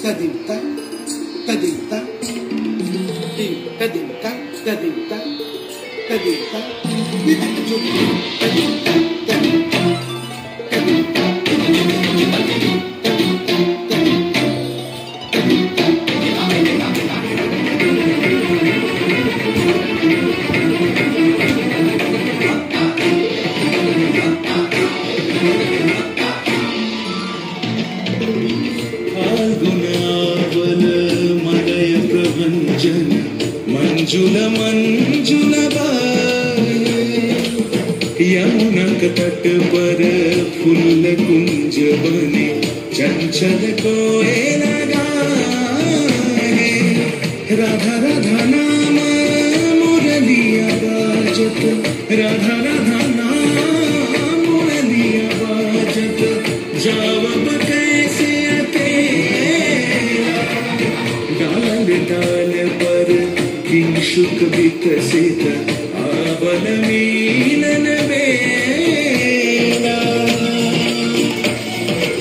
tadinta, tadinta, tadinta, tadinta, tadinta, tadinta, tadinta, मंजुल मंजुल यमुना के तट पर फूल कुंज बने चंचल कोयल गाए राधा राधा नाम मुरलिया बाजत राधा राधा नाम मुरलिया बाजत जावब कैसे अकेला डाल डाल पर किंशुक विकसित आबल मीलन बेला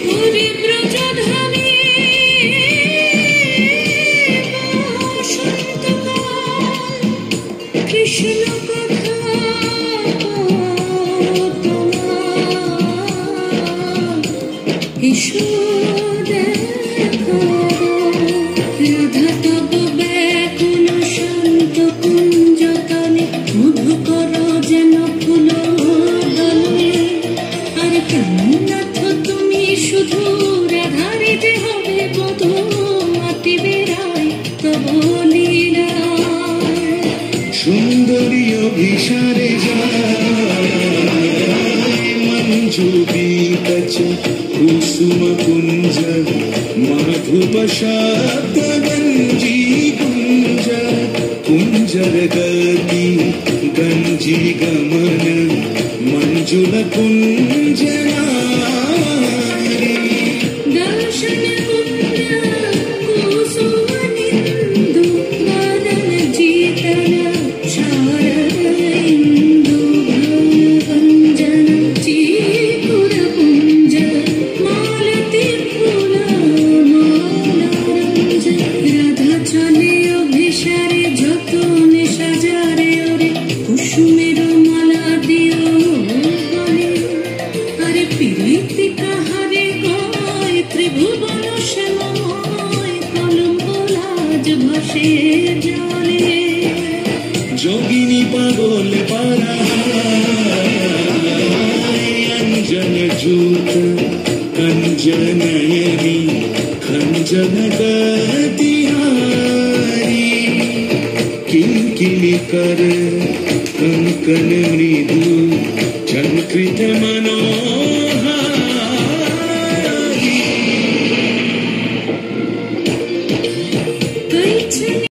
पूरी ब्रजधनी कृष्ण कथा ईश्वर राधा तब बैकुल शांत कुंज तले मधु करो जेन फूल दले अरे केमन नाथ तुमी शुधु राधारे जे होबे बधू माटी बेराय तब लीला सुंदरी अभिसारे जाय मंजू बीकच कुसुम कुंज माधुप शब्द गंजी कुंज कुंजर गति गंजी गमन मंजुल कुंज नारी दर्शन कुंज कुसुम निंदु वदन जीतन शारद इंदु भंजन चीपुर कुंज मालती फूला राधा चले अभिसारे যতনে সাজারে ওরে কুসুমের মালা দিও বলে আরে প্রীতি কাহারে কয় ত্রিভুবন শ্যামময় কলঙ্ক লাজ ভাসে জলে যোগিনী পাগল পারা अंजन जूत कंजनयनी खंजन गतिहारी किंकिणी कर कंकन मृदु झंकृत मनो